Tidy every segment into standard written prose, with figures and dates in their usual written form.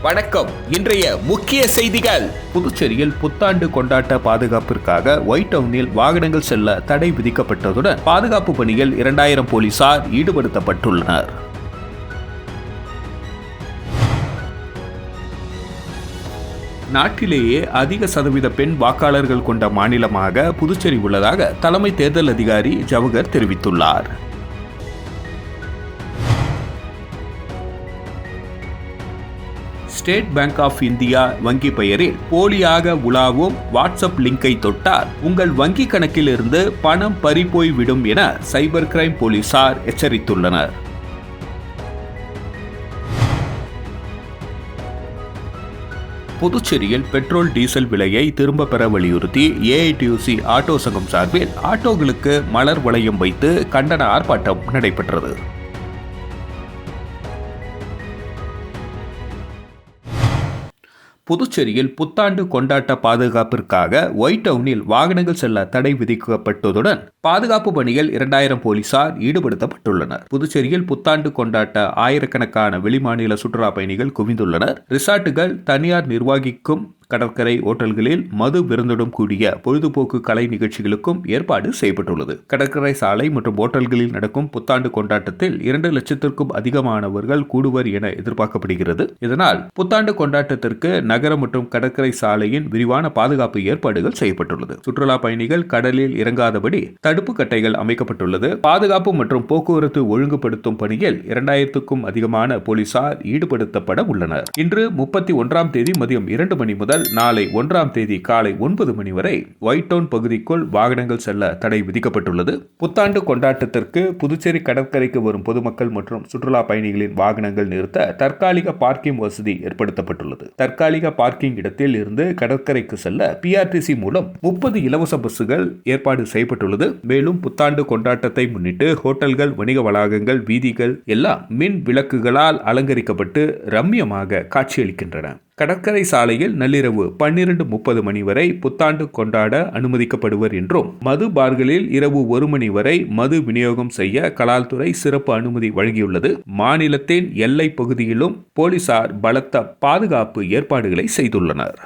வணக்கம். இன்றைய முக்கிய செய்திகள். புதுச்சேரியில் புத்தாண்டு கொண்டாட்ட பாதுகாப்பிற்காக ஒயிட் டவுனில் வாகனங்கள் செல்ல தடை விதிக்கப்பட்டதுடன் பாதுகாப்பு பணியில் 2000 போலீசார் ஈடுபடுத்தப்பட்டுள்ளனர். நாட்டிலேயே அதிக சதவீத பெண் வாக்காளர்கள் கொண்ட மாநிலமாக புதுச்சேரி உள்ளதாக தலைமை தேர்தல் அதிகாரி ஜவஹர் தெரிவித்துள்ளார். ஸ்டேட் பேங்க் ஆஃப் இந்தியா வங்கி பெயரில் போலியாக உலாவும் வாட்ஸ்அப் லிங்கை தொட்டால் உங்கள் வங்கி கணக்கில் இருந்து பணம் பறிபோய்விடும் என சைபர் கிரைம் போலீசார் எச்சரித்துள்ளனர். புதுச்சேரியில் பெட்ரோல் டீசல் விலையை திரும்ப பெற வலியுறுத்தி ஏஐடியூசி ஆட்டோ சங்கம் சார்பில் ஆட்டோக்களுக்கு மலர் வளையம் வைத்து கண்டன ஆர்ப்பாட்டம் நடைபெற்றது. புதுச்சேரியில் புத்தாண்டு கொண்டாட்ட பாதுகாப்பிற்காக ஒயிட் டவுனில் வாகனங்கள் செல்ல தடை விதிக்கப்பட்டதுடன் பாதுகாப்பு பணியில் 2000 போலீசார் ஈடுபடுத்தப்பட்டுள்ளனர். புதுச்சேரியில் புத்தாண்டு கொண்டாட்ட ஆயிரக்கணக்கான வெளிமாநில சுற்றுலா பயணிகள் குவிந்துள்ளனர். ரிசார்ட்டுகள் தனியார் நிர்வாகிக்கும் கடற்கரை ஓட்டல்களில் மது விருந்துடன் கூடிய பொழுதுபோக்கு கலை நிகழ்ச்சிகளுக்கும் ஏற்பாடு செய்யப்பட்டுள்ளது. கடற்கரை சாலை மற்றும் ஓட்டல்களில் நடக்கும் புத்தாண்டு கொண்டாட்டத்தில் 2 லட்சத்திற்கும் அதிகமானவர்கள் கூடுவர் என எதிர்பார்க்கப்படுகிறது. இதனால் புத்தாண்டு கொண்டாட்டத்திற்கு நகர மற்றும் கடற்கரை சாலையின் விரிவான பாதுகாப்பு ஏற்பாடுகள் செய்யப்பட்டுள்ளது. சுற்றுலா பயணிகள் கடலில் இறங்காதபடி தடுப்பு கட்டைகள் அமைக்கப்பட்டுள்ளது. பாதுகாப்பு மற்றும் போக்குவரத்து ஒழுங்குபடுத்தும் பணியில் 2000க்கும் அதிகமான போலீசார் ஈடுபடுத்தப்பட உள்ளனர். இன்று 31ஆம் தேதி மதியம் 2 மணி முதல் நாளை 1ஆம் தேதி காலை 9 மணி வரை ஒயிட் டவுன் பகுதிக்குள் வாகனங்கள் செல்ல தடை விதிக்கப்பட்டுள்ளது. புத்தாண்டு கொண்டாட்டத்திற்கு புதுச்சேரி கடற்கரைக்கு வரும் பொதுமக்கள் மற்றும் சுற்றுலா பயணிகளின் வாகனங்கள் நிறுத்த தற்காலிக பார்க்கிங் வசதி ஏற்படுத்தப்பட்டுள்ளது. தற்காலிக பார்க்கிங் இடத்தில் இருந்து கடற்கரைக்கு செல்ல பிஆர்டிசி மூலம் 30 இலவச பஸ்கள் ஏற்பாடு செய்யப்பட்டுள்ளது. மேலும் புத்தாண்டு கொண்டாட்டத்தை முன்னிட்டு ஹோட்டல்கள், வணிக வளாகங்கள், வீதிகள் எல்லாம் மின் விளக்குகளால் அலங்கரிக்கப்பட்டு ரம்மியமாக காட்சியளிக்கின்றன. கடற்கரை சாலையில் நள்ளிரவு 12:30 மணி வரை புத்தாண்டு கொண்டாட அனுமதிக்கப்படுவர் என்றும் மது பார்களில் இரவு 1 மணி வரை மது விநியோகம் செய்ய கலால்துறை சிறப்பு அனுமதி வழங்கியுள்ளது. மாநிலத்தின் எல்லை பகுதியிலும் போலீசார் பலத்த பாதுகாப்பு ஏற்பாடுகளை செய்துள்ளனர்.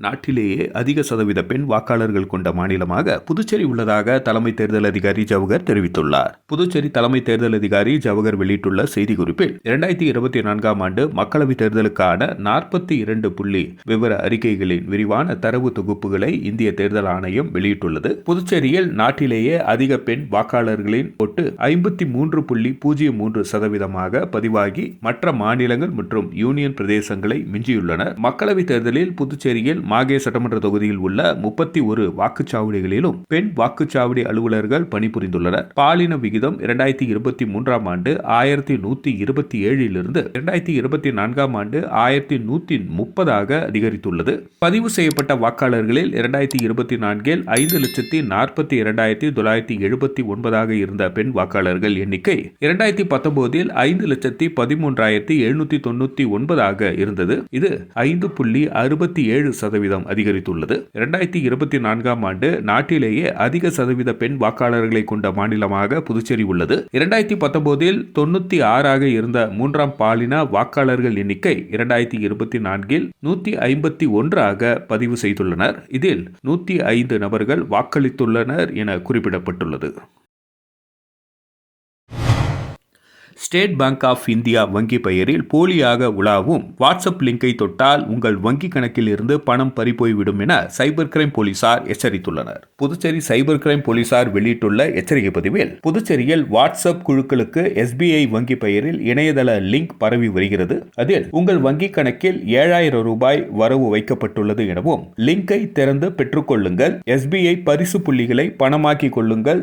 நாட்டிலேயே அதிக சதவீத பெண் வாக்காளர்கள் கொண்ட மாநிலமாக புதுச்சேரி உள்ளதாக தலைமை தேர்தல் அதிகாரி ஜவஹர் தெரிவித்துள்ளார். புதுச்சேரி தலைமை தேர்தல் அதிகாரி ஜவஹர் வெளியிட்டுள்ள செய்திக்குறிப்பில் 2024ஆம் ஆண்டு மக்களவைத் தேர்தலுக்கான 42 புள்ளி விவர அறிக்கைகளின் விரிவான தரவு தொகுப்புகளை இந்திய தேர்தல் ஆணையம் வெளியிட்டுள்ளது. புதுச்சேரியில் நாட்டிலேயே அதிக பெண் வாக்காளர்களின் ஒட்டு 53.03% பதிவாகி மற்ற மாநிலங்கள் மற்றும் யூனியன் பிரதேசங்களை மிஞ்சியுள்ளனர். மக்களவைத் தேர்தலில் புதுச்சேரியில் மாகே சட்டமன்ற தொகுதியில் உள்ள 31 வாக்குச்சாவடிகளிலும் பெண் வாக்குச்சாவடி அலுவலர்கள் பணிபுரிந்துள்ளனர். பாலின விகிதம் 2023ஆம் ஆண்டு 1127 இருந்து 2024ஆம் ஆண்டு 1130 அதிகரித்துள்ளது. பதிவு செய்யப்பட்ட வாக்காளர்களில் 2024இல் 5,42,979 இருந்த பெண் வாக்காளர்கள் எண்ணிக்கை 2019இல் 5,13,799 இருந்தது. இது 5.67% அதிகரித்துள்ளது. 2024ஆம் ஆண்டு நாட்டிலேயே அதிக சதவீத பெண் வாக்காளர்களை கொண்ட மாநிலமாக புதுச்சேரி உள்ளது. 2019இல் 96 இருந்த 3ஆம் பாலின வாக்காளர்கள் எண்ணிக்கை 2024இல் 151 பதிவு செய்துள்ளனர். இதில் 105 நபர்கள் வாக்களித்துள்ளனர் என குறிப்பிடப்பட்டுள்ளது. ஸ்டேட் பேங்க் ஆஃப் இந்தியா வங்கி பெயரில் போலியாக உலாவும் வாட்ஸ்அப் லிங்கை தொட்டால் உங்கள் வங்கி கணக்கில் இருந்து பணம் பறிபோய்விடும் என சைபர் கிரைம் போலீசார் எச்சரித்துள்ளனர். புதுச்சேரி சைபர் கிரைம் போலீசார் வெளியிட்டுள்ள எச்சரிக்கை பதிவில், புதுச்சேரியில் வாட்ஸ்அப் குழுக்களுக்கு SBI வங்கி பெயரில் இணையதள லிங்க் பரவி வருகிறது. அதில் உங்கள் வங்கி கணக்கில் 7000 ரூபாய் வரவு வைக்கப்பட்டுள்ளது எனவும், லிங்கை திறந்து பெற்றுக்கொள்ளுங்கள், SBI பரிசு புள்ளிகளை பணமாக்கிக் கொள்ளுங்கள்,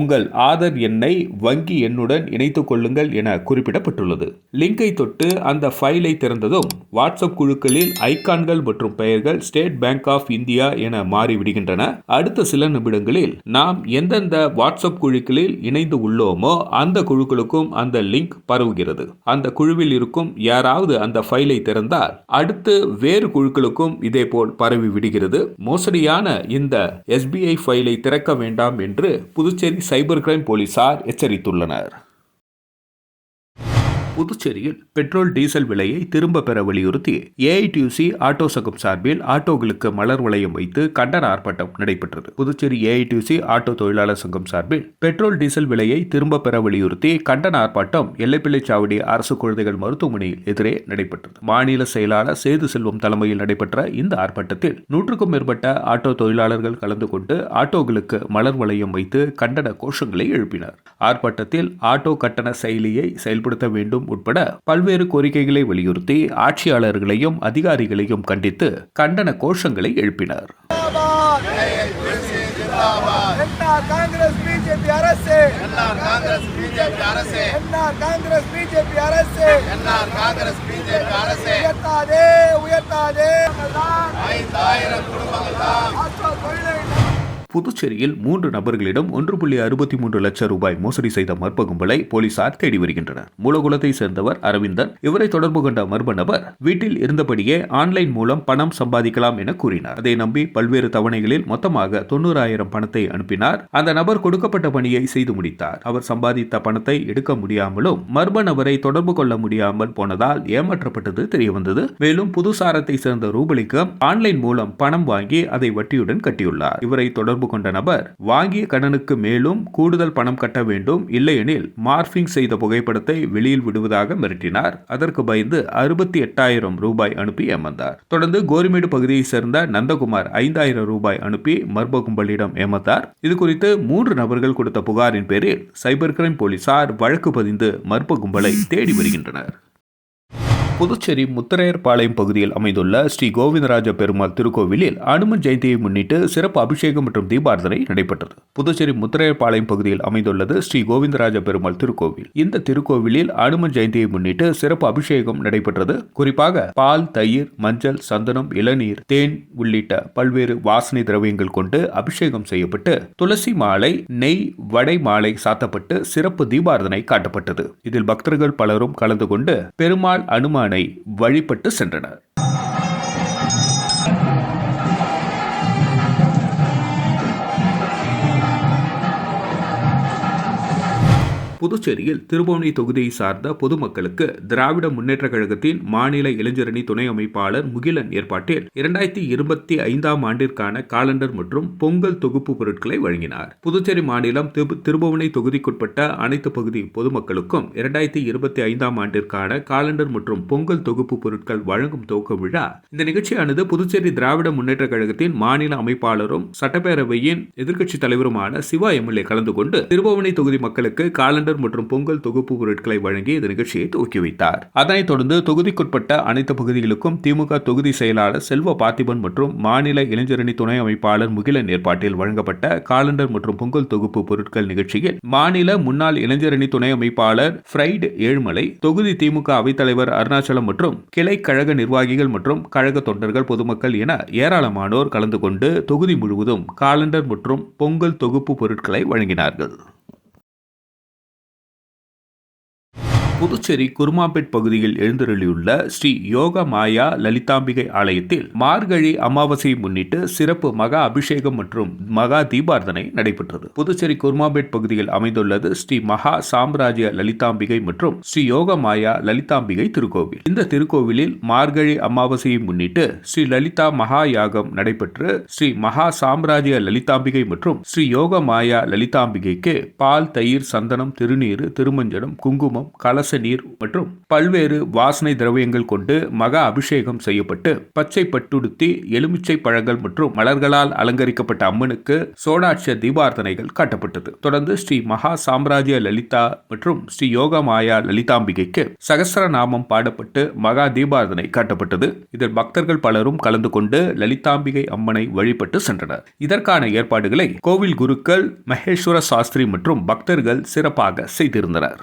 உங்கள் ஆதார் எண்ணை வங்கி எண்ணுடன் இணைத்துக் கொள்ளுங்கள் என குறிப்பிடப்பட்டுள்ளது. லிங்கை தொட்டு அந்த ஃபைலை திறந்ததும் வாட்ஸ்அப் குழுக்களில் ஐகான்கள் மற்றும் பெயர்கள் ஸ்டேட் பேங்க் ஆஃப் இந்தியா என மாறிவிடுகின்றன. அடுத்த சில நிமிடங்களில் நாம் எந்தெந்த வாட்ஸ்அப் குழுக்களில் இணைந்து உள்ளோமோ அந்த குழுக்களுக்கும் அந்த லிங்க் பரவுகிறது. அந்த குழுவில் இருக்கும் யாராவது அந்த ஃபைலை திறந்தால் அடுத்து வேறு குழுக்களுக்கும் இதேபோல் பரவி விடுகிறது. மோசடியான இந்த SBI ஃபைலை திறக்க வேண்டாம் என்று புதுச்சேரி சைபர் கிரைம் போலீசார் எச்சரித்துள்ளனர். புதுச்சேரியில் பெட்ரோல் டீசல் விலையை திரும்ப பெற வலியுறுத்தி AITUC ஆட்டோ சங்கம் சார்பில் ஆட்டோக்களுக்கு மலர் வளையம் வைத்து கண்டன ஆர்ப்பாட்டம் நடைபெற்றது. புதுச்சேரி AITUC ஆட்டோ தொழிலாளர் சங்கம் சார்பில் பெட்ரோல் டீசல் விலையை திரும்ப பெற வலியுறுத்தி கண்டன ஆர்ப்பாட்டம் எல்லைப்பிள்ளைச்சாவடி அரசு குழந்தைகள் மருத்துவமனையில் எதிரே நடைபெற்றது. மாநில செயலாளர் சேது செல்வம் தலைமையில் நடைபெற்ற இந்த ஆர்ப்பாட்டத்தில் 100க்கும் மேற்பட்ட ஆட்டோ தொழிலாளர்கள் கலந்து கொண்டு ஆட்டோக்களுக்கு மலர் வளையம் வைத்து கண்டன கோஷங்களை எழுப்பினர். ஆர்ப்பாட்டத்தில் ஆட்டோ கட்டண செயலியை செயல்படுத்த வேண்டும் உட்பட பல்வேறு கோரிக்கைகளை வலியுறுத்தி ஆட்சியாளர்களையும் அதிகாரிகளையும் கண்டித்து கண்டன கோஷங்களை எழுப்பினர். புதுச்சேரியில் 3 நபர்களிடம் 1.63 லட்சம் ரூபாய் மோசடி செய்த மர்ம கும்பலை போலீசார் தேடி வருகின்றனர். மூலகுளத்தை சேர்ந்தவர் அரவிந்தன். இவரை தொடர்பு கொண்ட மர்ம நபர் வீட்டில் இருந்தபடியே ஆன்லைன் மூலம் பணம் சம்பாதிக்கலாம் என கூறினார். அதை நம்பி பல்வேறு தவணைகளில் மொத்தமாக 90,000 பணத்தை அனுப்பினார். அந்த நபர் கொடுக்கப்பட்ட பணியை செய்து முடித்தார். அவர் சம்பாதித்த பணத்தை எடுக்க முடியாமலும் மர்ம நபரை தொடர்பு கொள்ள முடியாமல் போனதால் ஏமாற்றப்பட்டது தெரியவந்தது. மேலும் புதுசாரத்தை சேர்ந்த ரூபலிங்கம் ஆன்லைன் மூலம் பணம் வாங்கி அதை வட்டியுடன் கட்டியுள்ளார். இவரை தொடர்பு கொண்ட நபர் வாங்கிய கடனுக்கு மேலும் கூடுதல் பணம் கட்ட வேண்டும், இல்லையெனில் மார்பிங் செய்த புகைப்படத்தை வெளியில் விடுவதாக மிரட்டினார். அதற்கு பயந்து 68,000 ரூபாய் அனுப்பி ஏமாந்தார். தொடர்ந்து கோரிமேடு பகுதியை சேர்ந்த நந்தகுமார் 5,000 ரூபாய் அனுப்பி மர்ம கும்பலிடம் ஏமாந்தார். இதுகுறித்து 3 நபர்கள் கொடுத்த புகாரின் பேரில் சைபர் கிரைம் போலீசார் வழக்கு பதிந்து மர்ம கும்பலை தேடி வருகின்றனர். புதுச்சேரி முத்தரையர்பாளையம் பகுதியில் அமைந்துள்ள ஸ்ரீ கோவிந்தராஜ பெருமாள் திருக்கோவிலில் அனுமன் ஜெயந்தியை முன்னிட்டு சிறப்பு அபிஷேகம் மற்றும் தீபாராதனை நடைபெற்றது. புதுச்சேரி முத்தரையர்பாளையம் பகுதியில் அமைந்துள்ளது ஸ்ரீ கோவிந்தராஜ பெருமாள் திருக்கோவில். இந்த திருக்கோவிலில் அனுமன் ஜெயந்தியை முன்னிட்டு சிறப்பு அபிஷேகம் நடைபெற்றது. குறிப்பாக பால், தயிர், மஞ்சள், சந்தனம், இளநீர், தேன் உள்ளிட்ட பல்வேறு வாசனை திரவியங்கள் கொண்டு அபிஷேகம் செய்யப்பட்டு துளசி மாலை, நெய், வடை மாலை சாத்தப்பட்டு சிறப்பு தீபாராதனை காட்டப்பட்டது. இதில் பக்தர்கள் பலரும் கலந்து கொண்டு பெருமாள் அனுமானை வழிபட்டு சென்றனர். புதுச்சேரியில் திருபுவனை தொகுதியை சார்ந்த பொதுமக்களுக்கு திராவிட முன்னேற்ற கழகத்தின் மாநில இளைஞரணி துணை அமைப்பாளர் முகிலன் ஏற்பாட்டில் 2025 ஆண்டிற்கான காலண்டர் மற்றும் பொங்கல் தொகுப்பு பொருட்களை வழங்கினார். புதுச்சேரி மாநிலம் திருபுவனை தொகுதிக்குட்பட்ட அனைத்து பகுதி பொதுமக்களுக்கும் 2025 ஆண்டிற்கான காலண்டர் மற்றும் பொங்கல் தொகுப்பு பொருட்கள் வழங்கும் துவக்க விழா. இந்த நிகழ்ச்சியானது புதுச்சேரி திராவிட முன்னேற்ற கழகத்தின் மாநில அமைப்பாளரும் சட்டப்பேரவையின் எதிர்க்கட்சி தலைவருமான சிவா MLA கலந்து கொண்டு திருபுவனை தொகுதி மக்களுக்கு காலண்டர் மற்றும் பொங்கல் தொகுப்பு பொருட்களை வழங்கி இந்த நிகழ்ச்சியை துவக்கி வைத்தார். அதனைத் தொடர்ந்து தொகுதிக்குட்பட்ட அனைத்து பகுதிகளுக்கும் திமுக தொகுதி செயலாளர் செல்வ பார்த்திபன் மற்றும் மாநில இளைஞரணி துணை அமைப்பாளர் முகிலன் ஏற்பாட்டில் வழங்கப்பட்ட காலண்டர் மற்றும் பொங்கல் தொகுப்பு பொருட்கள் நிகழ்ச்சியில் மாநில முன்னாள் இளைஞரணி துணை அமைப்பாளர் ஃப்ரைட் ஏழுமலை, தொகுதி திமுக அவைத்தலைவர் அருணாச்சலம் மற்றும் கிளை கழக நிர்வாகிகள் மற்றும் கழக தொண்டர்கள், பொதுமக்கள் என ஏராளமானோர் கலந்து கொண்டு தொகுதி முழுவதும் காலண்டர் மற்றும் பொங்கல் தொகுப்பு பொருட்களை வழங்கினார்கள். புதுச்சேரி குருமாம்பேட் பகுதியில் எழுந்தருளியுள்ள ஸ்ரீ யோக மாயா லலிதாம்பிகை ஆலயத்தில் மார்கழி அமாவாசையை முன்னிட்டு சிறப்பு மகா அபிஷேகம் மற்றும் மகா தீபார்த்தனை நடைபெற்றது. புதுச்சேரி குருமாம்பேட் பகுதியில் அமைந்துள்ளது ஸ்ரீ மகா சாம்ராஜ்ய லலிதாம்பிகை மற்றும் ஸ்ரீ யோக மாயா லலிதாம்பிகை திருக்கோவில். இந்த திருக்கோவிலில் மார்கழி அமாவாசையை முன்னிட்டு ஸ்ரீ லலிதா மகா யாகம் நடைபெற்று ஸ்ரீ மகா சாம்ராஜ்ய லலிதாம்பிகை மற்றும் ஸ்ரீ யோக மாயா லலிதாம்பிகைக்கு பால், தயிர், சந்தனம், திருநீர், திருமஞ்சனம், குங்குமம், கலச நீர் மற்றும் பல்வேறு வாசனை திரவியங்கள் கொண்டு மகா அபிஷேகம் செய்யப்பட்டு பச்சை பட்டுடுத்தி எலுமிச்சை பழங்கள் மற்றும் மலர்களால் அலங்கரிக்கப்பட்ட அம்மனுக்கு சோடாட்ச தீபார்த்தனைகள் காட்டப்பட்டது. தொடர்ந்து ஸ்ரீ மகா சாம்ராஜ்ய லலிதா மற்றும் ஸ்ரீ யோக மாயா லலிதாம்பிகைக்கு சகஸ்ரநாமம் பாடப்பட்டு மகா தீபார்த்தனை காட்டப்பட்டது. இதில் பக்தர்கள் பலரும் கலந்து கொண்டு லலிதாம்பிகை அம்மனை வழிபட்டு சென்றனர். இதற்கான ஏற்பாடுகளை கோவில் குருக்கள் மகேஸ்வர சாஸ்திரி மற்றும் பக்தர்கள் சிறப்பாக செய்திருந்தனர்.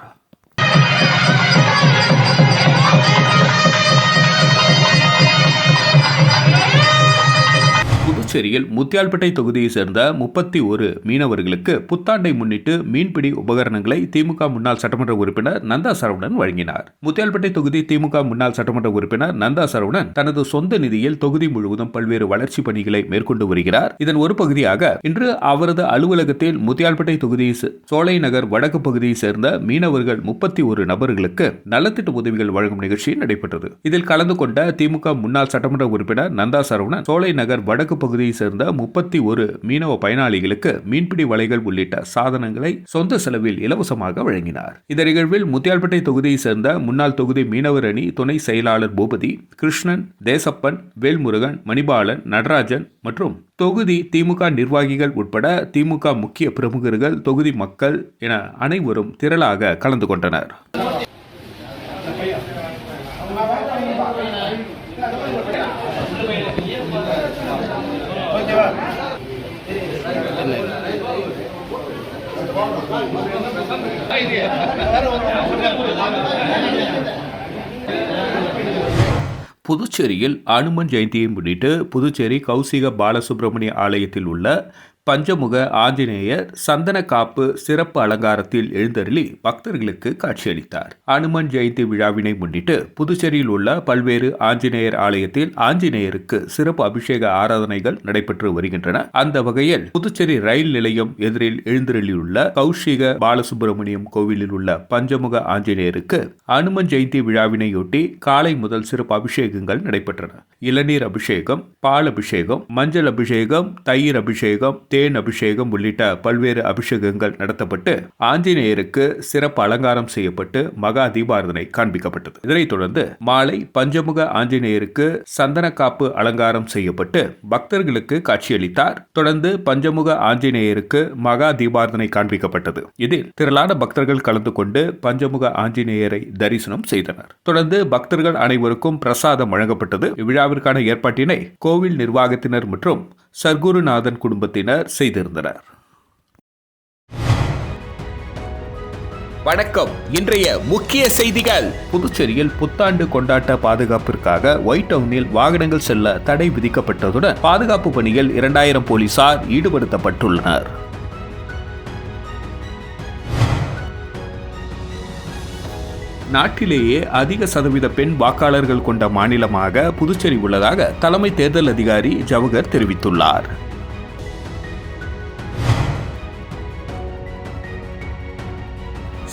புதுச்சேரியில் முத்தியால்பேட்டை தொகுதியை சேர்ந்த 31 மீனவர்களுக்கு புத்தாண்டை முன்னிட்டு மீன்பிடி உபகரணங்களை திமுக முன்னாள் சட்டமன்ற உறுப்பினர் நந்தா சரவணன் வழங்கினார். முத்தியால்பேட்டை தொகுதி திமுக முன்னாள் சட்டமன்ற உறுப்பினர் நந்தா சரவணன் தனது சொந்த நிதியில் தொகுதி முழுவதும் பல்வேறு வளர்ச்சி பணிகளை மேற்கொண்டு வருகிறார். இதன் ஒரு பகுதியாக இன்று அவரது அலுவலகத்தில் முத்தியால்பேட்டை தொகுதி சோலை நகர் வடக்கு பகுதியை சேர்ந்த மீனவர்கள் 31 நபர்களுக்கு நலத்திட்ட உதவிகள் வழங்கும் நிகழ்ச்சி நடைபெற்றது. இதில் கலந்து கொண்ட திமுக முன்னாள் சட்டமன்ற உறுப்பினர் நந்தா சரவணன் சோலை நகர் வடக்கு பகுதியை சேர்ந்த 31 மீனவ பயனாளிகளுக்கு மீன்பிடி வலைகள் உள்ளிட்ட சாதனங்களை சொந்த செலவில் இலவசமாக வழங்கினார். இந்த நிகழ்வில் முத்தியால்பேட்டை தொகுதியை சேர்ந்த முன்னாள் தொகுதி மீனவர் அணி துணை செயலாளர் பூபதி, கிருஷ்ணன், தேசப்பன், வேல்முருகன், மணிபாலன், நடராஜன் மற்றும் தொகுதி திமுக நிர்வாகிகள் உட்பட திமுக முக்கிய பிரமுகர்கள், தொகுதி மக்கள் என அனைவரும் திரளாக கலந்து கொண்டனர். புதுச்சேரியில் அனுமன் ஜெயந்தியை முன்னிட்டு புதுச்சேரி கௌசிக பாலசுப்ரமணிய ஆலயத்தில் உள்ள பஞ்சமுக ஆஞ்சநேயர் சந்தன காப்பு சிறப்பு அலங்காரத்தில் எழுந்தருளி பக்தர்களுக்கு காட்சியளித்தார். அனுமன் ஜெயந்தி விழாவினை முன்னிட்டு புதுச்சேரியில் உள்ள பல்வேறு ஆஞ்சநேயர் ஆலயத்தில் ஆஞ்சநேயருக்கு சிறப்பு அபிஷேக ஆராதனைகள் நடைபெற்று வருகின்றன. அந்த வகையில் புதுச்சேரி ரயில் நிலையம் எதிரில் எழுந்தருளியுள்ள கௌசிக பாலசுப்ரமணியம் கோவிலில் உள்ள பஞ்சமுக ஆஞ்சநேயருக்கு அனுமன் ஜெயந்தி விழாவினையொட்டி காலை முதல் சிறப்பு அபிஷேகங்கள் நடைபெற்றன. இளநீர் அபிஷேகம், பால் அபிஷேகம், மஞ்சள் அபிஷேகம், தயிர் அபிஷேகம், தேன் அபிஷேகம் உள்ளிட்ட பல்வேறு அபிஷேகங்கள் நடத்தப்பட்டு ஆஞ்சநேயருக்கு சிறப்பு அலங்காரம் செய்யப்பட்டு மகா தீபார்த்தனை காண்பிக்கப்பட்டது. இதனைத் தொடர்ந்து மாலை பஞ்சமுக ஆஞ்சநேயருக்கு சந்தன காப்பு அலங்காரம் செய்யப்பட்டு பக்தர்களுக்கு காட்சியளித்தார். தொடர்ந்து பஞ்சமுக ஆஞ்சநேயருக்கு மகா தீபார்த்தனை காண்பிக்கப்பட்டது. இதில் திரளான பக்தர்கள் கலந்து கொண்டு பஞ்சமுக ஆஞ்சநேயரை தரிசனம் செய்தனர். தொடர்ந்து பக்தர்கள் அனைவருக்கும் பிரசாதம் வழங்கப்பட்டது. இவ்விழாவிற்கான ஏற்பாட்டினை கோவில் நிர்வாகத்தினர் மற்றும் சர்க்குருநாதன் குடும்பத்தினர் செய்திருந்தனர். வணக்கம். இன்றைய முக்கிய செய்திகள். புதுச்சேரியில் புத்தாண்டு கொண்டாட்ட பாதுகாப்பிற்காக ஒயிட் டவுனில் வாகனங்கள் செல்ல தடை விதிக்கப்பட்டதுடன் பாதுகாப்பு பணியில் 2000 போலீசார் ஈடுபடுத்தப்பட்டுள்ளனர். நாட்டிலேயே அதிக சதவீத பெண் வாக்காளர்கள் கொண்ட மாநிலமாக புதுச்சேரி உள்ளதாக தலைமை தேர்தல் அதிகாரி ஜவஹர் தெரிவித்துள்ளார்.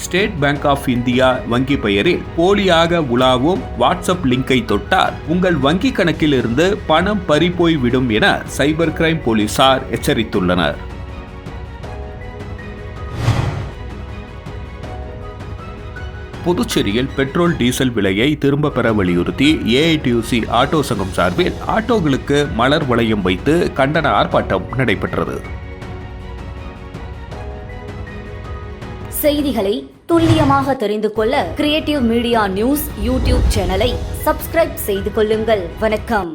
ஸ்டேட் பேங்க் ஆஃப் இந்தியா வங்கி பெயரில் போலியாக உலாவும் வாட்ஸ்அப் லிங்கை தொட்டால் உங்கள் வங்கி கணக்கில் இருந்து பணம் பறிபோய் விடும் என சைபர் கிரைம் போலீசார் எச்சரித்துள்ளனர். புதுச்சேரியில் பெட்ரோல், டீசல் விலையை திரும்ப பெற வலியுறுத்தி ஏஐடியூசி ஆட்டோ சங்கம் சார்பில் ஆட்டோக்களுக்கு மலர் வளையம் வைத்து கண்டன ஆர்ப்பாட்டம் நடைபெற்றது. செய்திகளை துல்லியமாக தெரிந்து கொள்ள கிரியேட்டிவ் மீடியா நியூஸ் யூடியூப் சேனலை சப்ஸ்கிரைப் செய்து கொள்ளுங்கள். வணக்கம்.